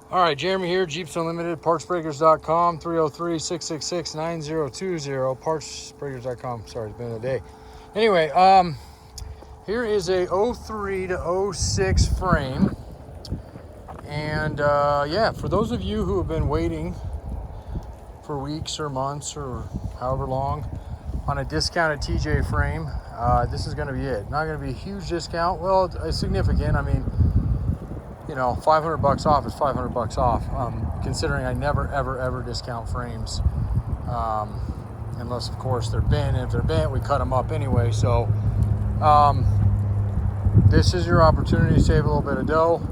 All right, Jeremy here, Jeeps Unlimited, partsbreakers.com, 303-666-9020, partsbreakers.com. Sorry, it's been a day. Anyway, here is a '03 to '06 frame. And yeah, for those of you who have been waiting for weeks or months or however long on a discounted TJ frame, this is going to be it. Not going to be a huge discount. Well, it's significant. I mean, you know, $500 off is $500 off. Considering I never, ever discount frames, unless of course they're bent. And if they're bent, we cut them up anyway. So this is your opportunity to save a little bit of dough,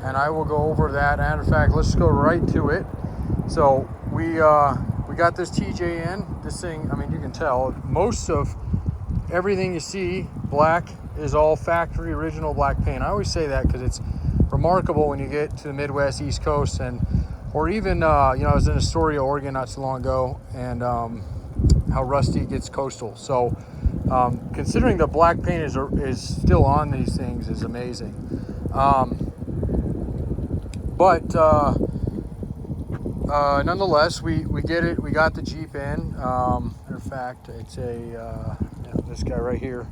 and I will go over that. And in fact, let's go right to it. So we got this TJ in. This thing, I mean, you can tell most of everything you see black is all factory original black paint. I always say that because it's remarkable when you get to the Midwest, East Coast, or even you know, I was in Astoria, Oregon not too long ago, and how rusty it gets coastal. So considering the black paint is still on these things is amazing. But nonetheless, we get it. We got the Jeep in. Matter of fact, it's this guy right here.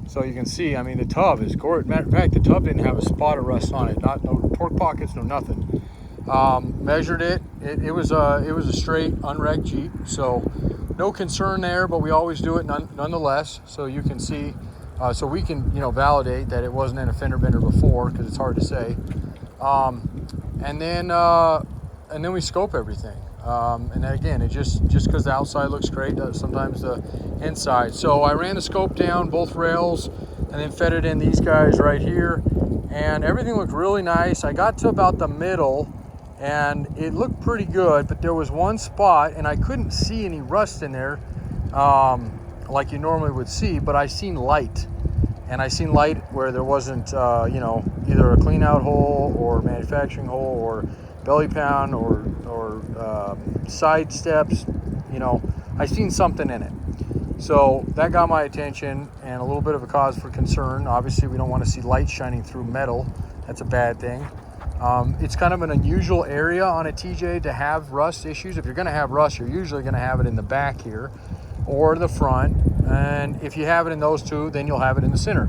So you can see, I mean, the tub is gorgeous. Matter of fact, the tub didn't have a spot of rust on it. No torque pockets, no nothing. Measured it. It was a straight unwrecked Jeep. So no concern there, but we always do it nonetheless. So you can see, so we can, you know, validate that it wasn't in a fender bender before, because it's hard to say. And then we scope everything. And then again, it just because the outside looks great, sometimes the inside. So I ran the scope down both rails and then fed it in these guys right here, and everything looked really nice. I got to about the middle and it looked pretty good, but there was one spot and I couldn't see any rust in there like you normally would see, but I seen light. And I seen light where there wasn't, you know, either a clean out hole or manufacturing hole or belly pound or side steps. You know, I seen something in it. So that got my attention and a little bit of a cause for concern. Obviously, we don't want to see light shining through metal. That's a bad thing. It's kind of an unusual area on a TJ to have rust issues. If you're going to have rust, you're usually going to have it in the back here or the front. And if you have it in those two, then you'll have it in the center.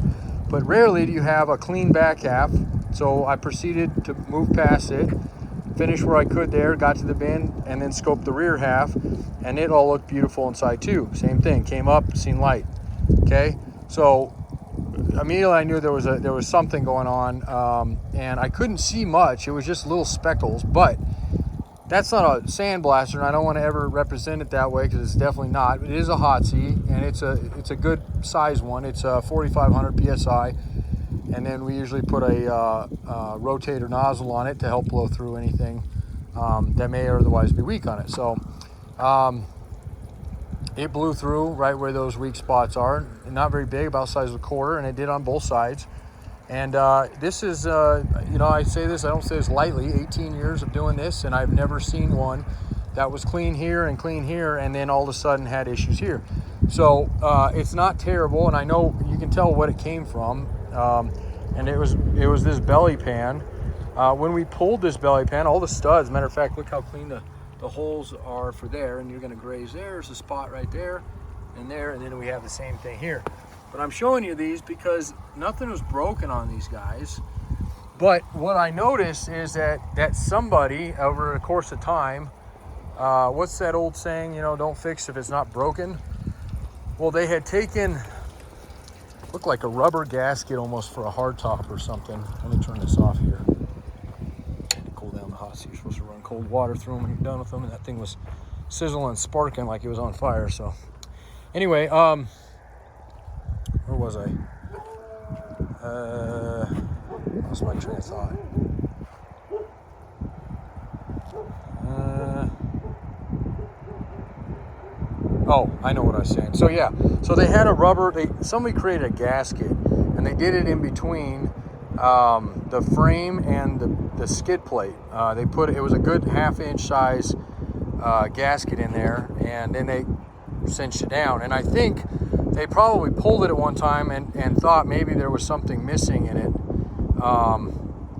But rarely do you have a clean back half. So I proceeded to move past it, finish where I could there, got to the bin, and then scoped the rear half, and it all looked beautiful inside too. Same thing, came up, seen light. Okay, so immediately I knew there was something going on, and I couldn't see much. It was just little speckles, but that's not a sandblaster, and I don't want to ever represent it that way because it's definitely not. It is a hot seat, and it's a good size one. It's a 4,500 psi, and then we usually put a rotator nozzle on it to help blow through anything that may otherwise be weak on it. So it blew through right where those weak spots are. Not very big, about the size of a quarter, and it did on both sides. And this is, you know, I say this, I don't say this lightly, 18 years of doing this, and I've never seen one that was clean here, and then all of a sudden had issues here. So it's not terrible, and I know you can tell what it came from. And it was this belly pan. When we pulled this belly pan, all the studs, matter of fact, look how clean the holes are for there, and you're going to graze there. There's a spot right there, and then we have the same thing here. But I'm showing you these because nothing was broken on these guys. But what I noticed is that somebody, over the course of time, what's that old saying, you know, don't fix if it's not broken? Well, they had taken, looked like a rubber gasket almost for a hardtop or something. Let me turn this off here. To cool down the hot seat. You're supposed to run cold water through them when you're done with them, and that thing was sizzling and sparking like it was on fire. So anyway, where was I? Lost my train of thought. Oh, I know what I was saying. So yeah, so they had a rubber, somebody created a gasket, and they did it in between the frame and the skid plate. They put, it was a good half-inch size gasket in there, and then they cinched it down. And I think they probably pulled it at one time and thought maybe there was something missing in it.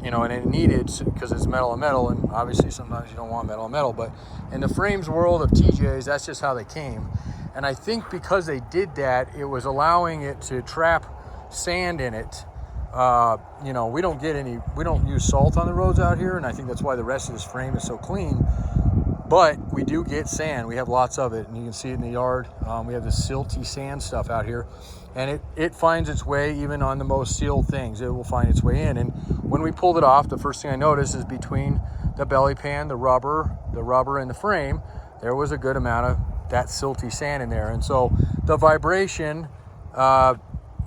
and it needed, because it's metal on metal, and obviously sometimes you don't want metal on metal, but in the frames world of TJs, that's just how they came. And I think because they did that, it was allowing it to trap sand in it. We don't use salt on the roads out here, and I think that's why the rest of this frame is so clean. But we do get sand. We have lots of it, and you can see it in the yard. We have this silty sand stuff out here, and it finds its way even on the most sealed things. It will find its way in. And when we pulled it off, the first thing I noticed is between the belly pan, the rubber, and the frame, there was a good amount of that silty sand in there. And so the vibration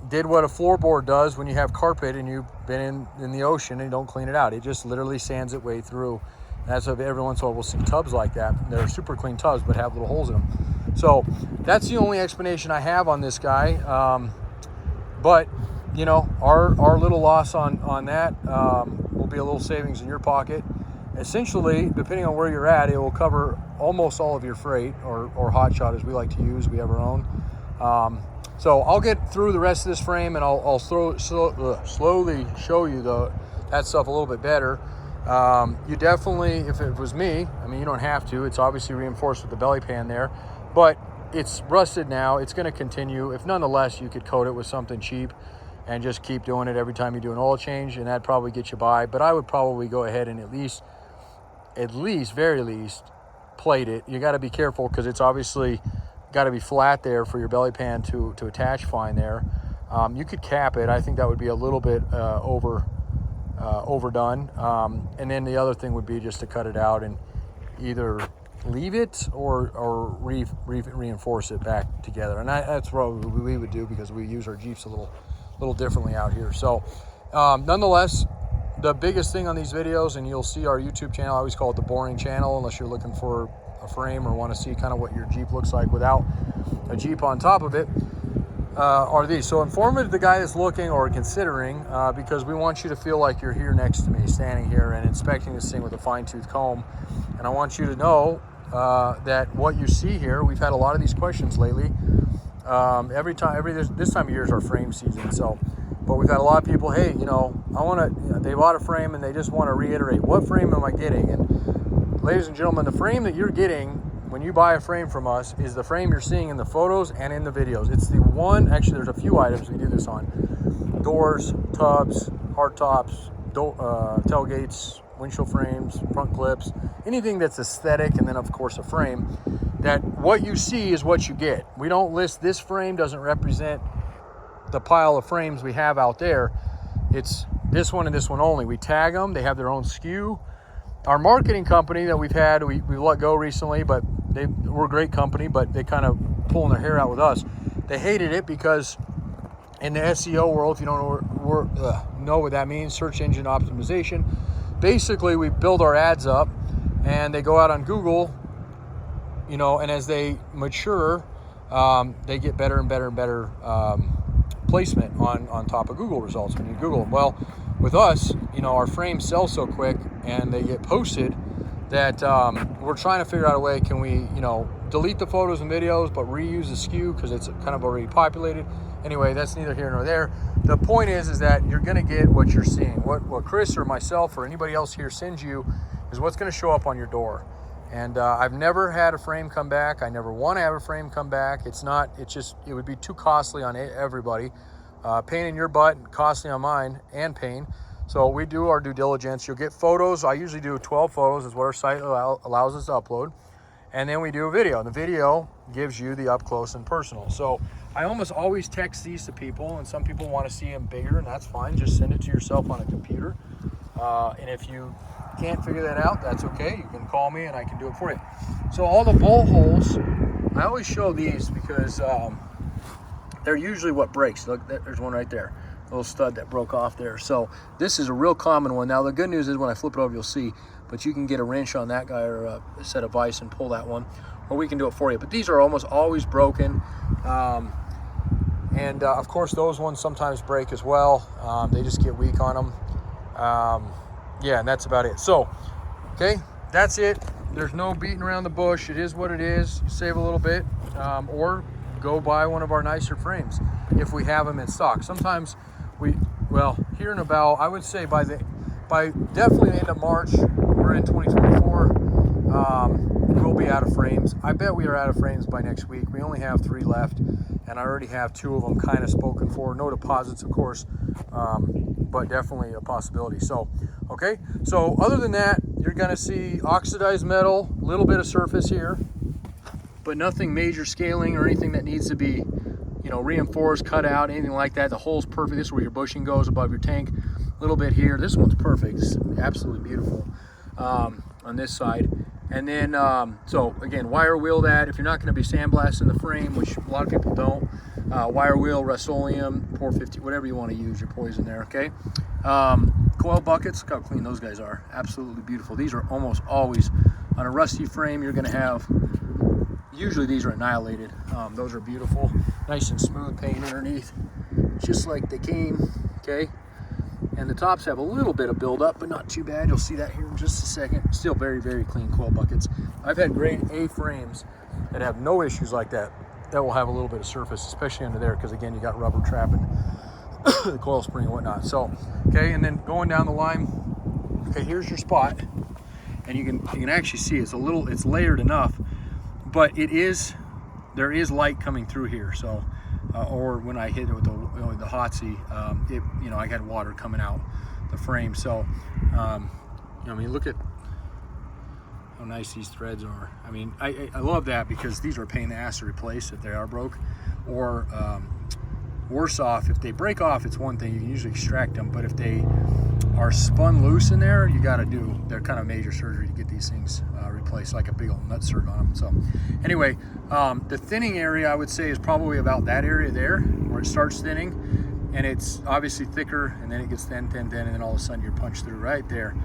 did what a floorboard does when you have carpet and you've been in the ocean and you don't clean it out. It just literally sands its way through. That's why every once in a while we'll see tubs like that. They're super clean tubs, but have little holes in them. So that's the only explanation I have on this guy. But our little loss on that will be a little savings in your pocket. Essentially, depending on where you're at, it will cover almost all of your freight, or hot shot as we like to use. We have our own. So I'll get through the rest of this frame, and I'll slowly show you that stuff a little bit better. You definitely, if it was me, you don't have to. It's obviously reinforced with the belly pan there, but it's rusted now. It's going to continue. If nonetheless, you could coat it with something cheap and just keep doing it every time you do an oil change, and that'd probably get you by. But I would probably go ahead and very least, plate it. You got to be careful, because it's obviously got to be flat there for your belly pan to attach fine there. You could cap it. I think that would be a little bit overdone. And then the other thing would be just to cut it out and either leave it or reinforce it back together. And that's what we would do, because we use our Jeeps a little differently out here. So nonetheless, the biggest thing on these videos, and you'll see our YouTube channel, I always call it the boring channel, unless you're looking for a frame or want to see kind of what your Jeep looks like without a Jeep on top of it, are these. So inform it to the guy that's looking or considering, because we want you to feel like you're here next to me, standing here and inspecting this thing with a fine-tooth comb. And I want you to know that what you see here, we've had a lot of these questions lately. This time of year is our frame season. But we've had a lot of people, hey, they bought a frame and they just want to reiterate, what frame am I getting? And ladies and gentlemen, the frame that you're getting when you buy a frame from us is the frame you're seeing in the photos and in the videos. It's the one, actually there's a few items we do this on. Doors, tubs, hard tops, tailgates, windshield frames, front clips, anything that's aesthetic, and then of course a frame, that what you see is what you get. We don't list this frame, doesn't represent the pile of frames we have out there. It's this one and this one only. We tag them, they have their own SKU. Our marketing company that we've had, we let go recently, but we're a great company, but they kind of pulling their hair out with us. They hated it because in the SEO world, if you don't know what that means, search engine optimization, basically we build our ads up and they go out on Google, and as they mature, they get better and better and better placement on top of Google results when you Google them. Well, with us, our frames sell so quick and they get posted that we're trying to figure out a way, can we, delete the photos and videos, but reuse the SKU because it's kind of already populated. Anyway, that's neither here nor there. The point is that you're going to get what you're seeing. What Chris or myself or anybody else here sends you is what's going to show up on your door. And I've never had a frame come back. I never want to have a frame come back. It would be too costly on everybody. Pain in your butt, costly on mine, and pain. So we do our due diligence. You'll get photos. I usually do 12 photos is what our site allows us to upload. And then we do a video. And the video gives you the up close and personal. So I almost always text these to people, and some people want to see them bigger, and that's fine. Just send it to yourself on a computer. And if you can't figure that out, that's okay. You can call me and I can do it for you. So all the bolt holes, I always show these because they're usually what breaks. Look, there's one right there, a little stud that broke off there. So this is a real common one. Now the good news is when I flip it over, you'll see, but you can get a wrench on that guy or a set of vise and pull that one, or we can do it for you. But these are almost always broken. Of course, those ones sometimes break as well. They just get weak on them. Yeah, and that's about it. So, okay, that's it. There's no beating around the bush. It is what it is. You save a little bit, or go buy one of our nicer frames if we have them in stock. Sometimes here and about, I would say by the by definitely the end of March, we're in 2024, we'll be out of frames. I bet we are out of frames by next week. We only have 3 left, and I already have 2 of them kind of spoken for. No deposits, of course, but definitely a possibility. So, okay. So other than that, you're going to see oxidized metal, a little bit of surface here, but nothing major scaling or anything that needs to be, you know, reinforced, cut out, anything like that. The hole's perfect. This is where your bushing goes above your tank. A little bit here. This one's perfect. It's absolutely beautiful on this side. And then, so again, wire wheel that. If you're not going to be sandblasting the frame, which a lot of people don't, wire wheel, Rust-Oleum, 450, whatever you want to use, your poison there, okay? Coil buckets, look how clean those guys are. Absolutely beautiful. These are almost always, on a rusty frame, you're going to have, usually these are annihilated. Those are beautiful. Nice and smooth paint underneath, just like they came, okay? And the tops have a little bit of buildup, but not too bad. You'll see that here in just a second. Still very, very clean coil buckets. I've had grade A frames that have no issues like that. That will have a little bit of surface, especially under there, because again, you got rubber trapping the coil spring and whatnot. So, okay, and then going down the line, okay, here's your spot, and you can actually see it's layered enough, but there is light coming through here. So. Or when I hit it with the hot seat, you know, I had water coming out the frame. So, you know, I mean, look at how nice these threads are. I mean, I love that, because these are a pain in the ass to replace if they are broke, or worse off, if they break off, it's one thing, you can usually extract them, but if they are spun loose in there, you got to do their kind of major surgery to get these things replaced, like a big old nut cert on them. So anyway, the thinning area, I would say, is probably about that area there where it starts thinning, and it's obviously thicker, and then it gets thin, and then all of a sudden you're punched through right there.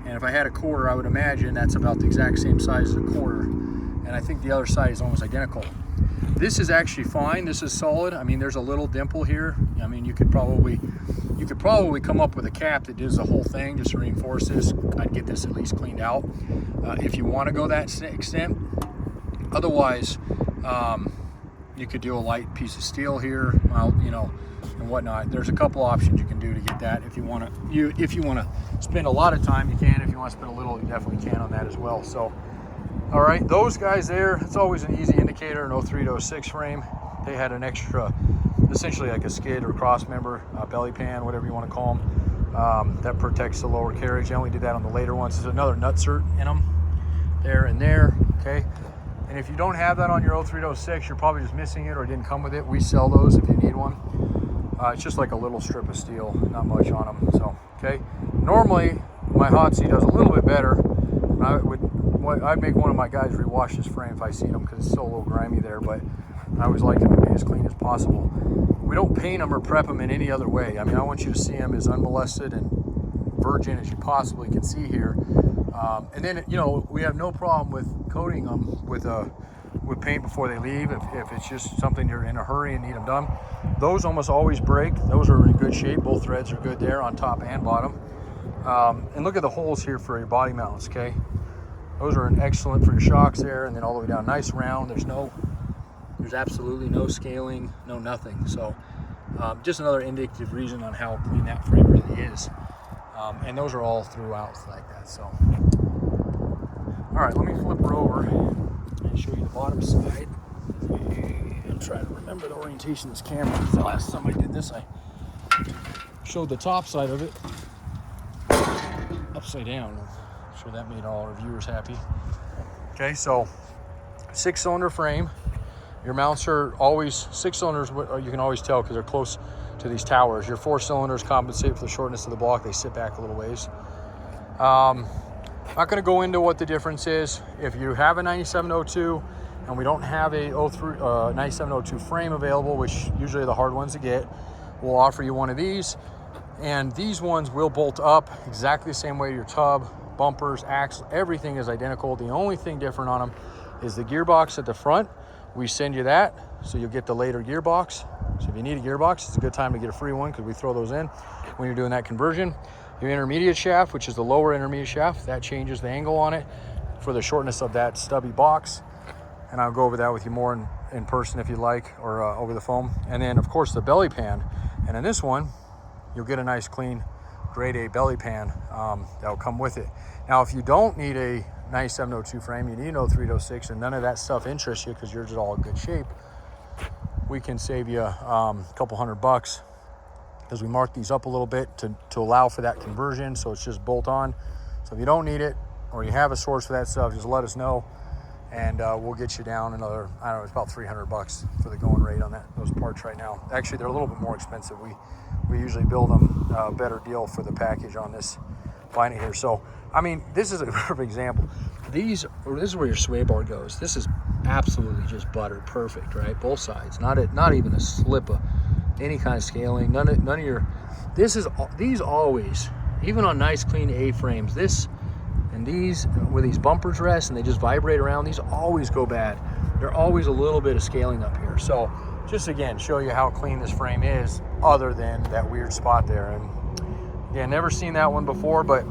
And if I had a quarter, I would imagine that's about the exact same size as a quarter, and I think the other side is almost identical. This is actually fine. This is solid. I mean, there's a little dimple here. I mean, you could probably come up with a cap that does the whole thing just to reinforce this. I'd get this at least cleaned out if you want to go that extent. Otherwise, you could do a light piece of steel here, you know, and whatnot. There's a couple options you can do to get that. If you want to spend a lot of time, you can. If you want to spend a little, you definitely can on that as well. So, all right, those guys there, it's always an easy indicator, an 03 to 06 frame. They had an extra, essentially like a skid or cross member, belly pan, whatever you want to call them, that protects the lower carriage. I only did that on the later ones. There's another nut cert in them, there and there, okay? And if you don't have that on your 03 to 06, you're probably just missing it or it didn't come with it. We sell those if you need one. It's just like a little strip of steel, not much on them, so, okay? Normally, my hot seat does a little bit better. I'd make one of my guys rewash this frame if I see them, because it's still a little grimy there, but I always like them to be as clean as possible. We don't paint them or prep them in any other way. I mean, I want you to see them as unmolested and virgin as you possibly can see here. And then, you know, we have no problem with coating them with paint before they leave if it's just something you're in a hurry and need them done. Those almost always break. Those are in good shape. Both threads are good there on top and bottom. And look at the holes here for your body mounts, okay? Those are excellent for your shocks there, and then all the way down, nice round. There's absolutely no scaling, no nothing. So just another indicative reason on how clean that frame really is. And those are all throughout like that. So, all right, let me flip her over and show you the bottom side. I'm trying to remember the orientation of this camera. The last time I did this, I showed the top side of it upside down. I'm sure that made all our viewers happy. Okay, so 6-cylinder frame. Your mounts are always 6 cylinders. You can always tell because they're close to these towers. Your 4 cylinders compensate for the shortness of the block. They sit back a little ways. Not going to go into what the difference is. If you have a 9702 and we don't have a 9702 frame available, which usually are the hard ones to get, we'll offer you one of these. And these ones will bolt up exactly the same way your tub, bumpers, axle, everything is identical. The only thing different on them is the gearbox at the front. We send you that, so you'll get the later gearbox. So if you need a gearbox, it's a good time to get a free one because we throw those in when you're doing that conversion. Your intermediate shaft, which is the lower intermediate shaft, that changes the angle on it for the shortness of that stubby box. And I'll go over that with you more in person if you like, or over the phone. And then, of course, the belly pan. And in this one, you'll get a nice clean grade A belly pan that'll come with it. Now, if you don't need a 9702 frame, you need an 0306, and none of that stuff interests you because yours is all in good shape, we can save you a couple $100 because we mark these up a little bit to allow for that conversion. So it's just bolt on. So if you don't need it or you have a source for that stuff, just let us know, and we'll get you down another, I don't know, it's about $300 for the going rate on those parts right now. Actually, they're a little bit more expensive. We usually build them a better deal for the package on this buying it here. So, I mean, this is a perfect example. This is where your sway bar goes. This is absolutely just buttered perfect, right? Both sides, not even a slip of any kind of scaling. None of your. These always, even on nice clean A-frames, this and these where these bumpers rest and they just vibrate around, these always go bad. There's always a little bit of scaling up here. So just again, show you how clean this frame is, other than that weird spot there. And again, never seen that one before, but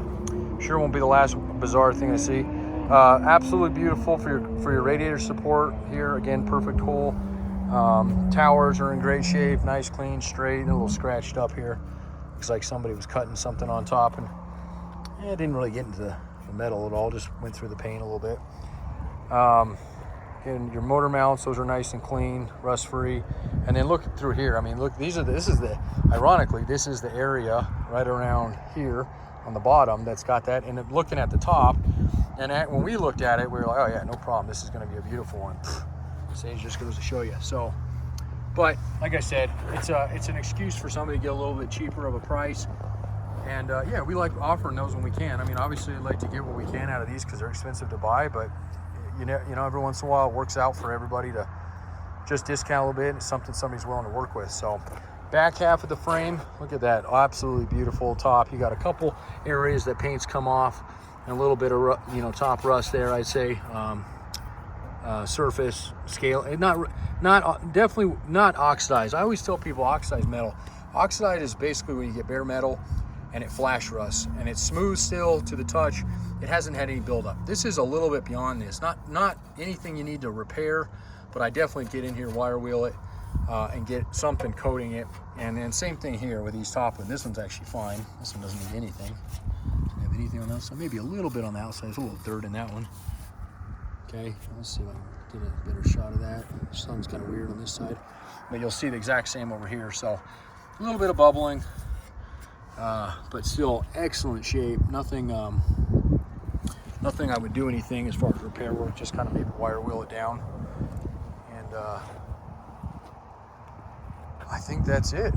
sure won't be the last bizarre thing I see. Absolutely beautiful for your radiator support here. Again, perfect hole. Towers are in great shape, nice, clean, straight, and a little scratched up here. Looks like somebody was cutting something on top, and it didn't really get into the metal at all. Just went through the paint a little bit. And your motor mounts, those are nice and clean, rust free. And then look through here. I mean, look, ironically, this is the area right around here on the bottom that's got that. And looking at the top, and when we looked at it, we were like, oh yeah, no problem. This is going to be a beautiful one. Sage just goes to show you. So, but like I said, it's an excuse for somebody to get a little bit cheaper of a price. And yeah, we like offering those when we can. I mean, obviously, I'd like to get what we can out of these because they're expensive to buy, but you know, every once in a while it works out for everybody to just discount a little bit. It's something somebody's willing to work with. So back half of the frame, look at that, absolutely beautiful top. You got a couple areas that paint's come off and a little bit of top rust there, I'd say. Surface scale, definitely not oxidized. I always tell people oxidized metal. Oxidized is basically when you get bare metal and it flash rusts and it's smooth still to the touch. It hasn't had any buildup. This is a little bit beyond this. Not anything you need to repair, but I definitely get in here, wire wheel it, and get something coating it. And then same thing here with these top ones. This one's actually fine. This one doesn't need anything. Doesn't have anything on that side. Maybe a little bit on the outside. There's a little dirt in that one. Okay, let's see if I can get a better shot of that. The sun's kind of weird on this side, but you'll see the exact same over here. So a little bit of bubbling, but still excellent shape. Nothing I would do anything as far as repair work, just kind of maybe wire wheel it down. And I think that's it.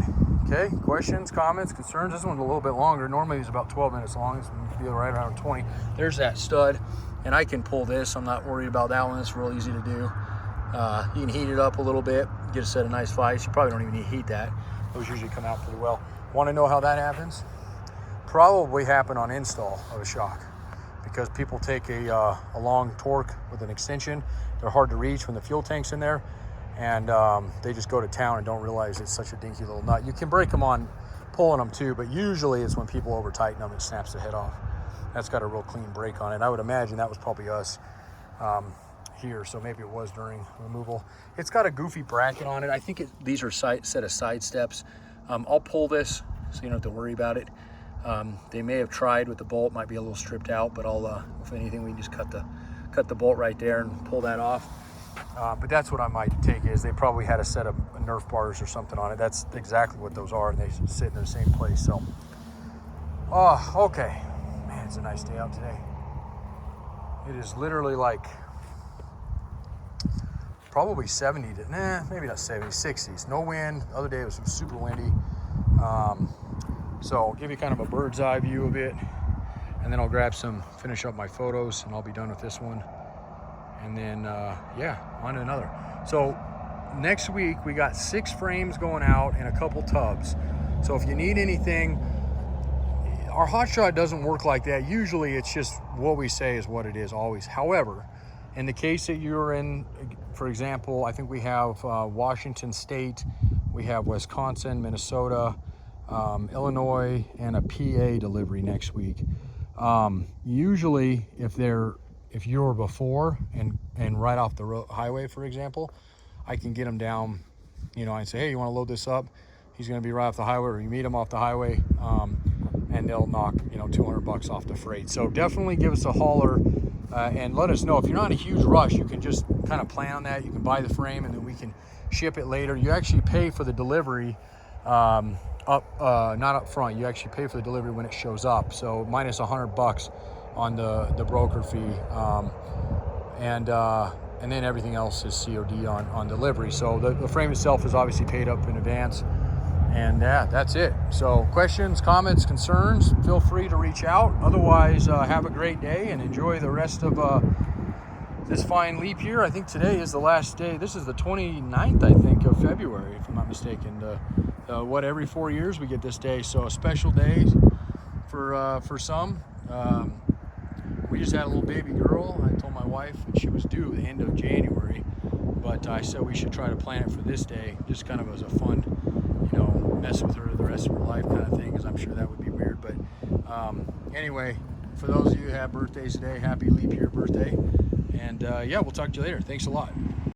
Okay, questions, comments, concerns? This one's a little bit longer. Normally it's about 12 minutes long. This one will be right around 20. There's that stud, and I can pull this. I'm not worried about that one. It's real easy to do. You can heat it up a little bit, get a set of nice fights. You probably don't even need to heat that. Those usually come out pretty well. Want to know how that happens? Probably happen on install of a shock, because people take a long torque with an extension. They're hard to reach when the fuel tank's in there, and they just go to town and don't realize it's such a dinky little nut. You can break them on pulling them too, but usually it's when people over tighten them, it snaps the head off. That's got a real clean break on it. I would imagine that was probably us here, so maybe it was during removal. It's got a goofy bracket on it. I think these are set of side steps. I'll pull this so you don't have to worry about it. They may have tried with the bolt, might be a little stripped out, but I'll, if anything, we can just cut the bolt right there and pull that off. But that's what I might take, is they probably had a set of Nerf bars or something on it. That's exactly what those are, and they sit in the same place. So, okay. Man, it's a nice day out today. It is literally like probably 70 to, maybe not 70, 60s. No wind. The other day it was super windy. So I'll give you kind of a bird's eye view of it, and then I'll finish up my photos, and I'll be done with this one. And then, yeah, on to another. So next week we got 6 frames going out and a couple tubs. So if you need anything, our hot shot doesn't work like that. Usually it's just what we say is what it is always. However, in the case that you're in, for example, I think we have Washington State, we have Wisconsin, Minnesota, Illinois, and a PA delivery next week. Usually if you're before and right off the highway, for example, I can get them down, I say, hey, you want to load this up? He's going to be right off the highway, or you meet him off the highway, and they'll knock, you know, $200 off the freight. So definitely give us a holler and let us know. If you're not in a huge rush, you can just kind of plan on that. You can buy the frame and then we can ship it later. You actually pay for the delivery not up front. You actually pay for the delivery when it shows up. So minus $100 on the broker fee, and then everything else is COD on delivery. So the frame itself is obviously paid up in advance. And yeah, that's it. So questions, comments, concerns, feel free to reach out. Otherwise, have a great day and enjoy the rest of this fine leap year. I think today is the last day. This is the 29th, I think, of February, if I'm not mistaken. Every 4 years we get this day. So a special day for some. We just had a little baby girl. I told my wife, and she was due the end of January. But I said we should try to plan it for this day, just kind of as a fun, you know, mess with her the rest of her life kind of thing, because I'm sure that would be weird. But anyway, for those of you who have birthdays today, happy leap year birthday. And yeah, we'll talk to you later. Thanks a lot.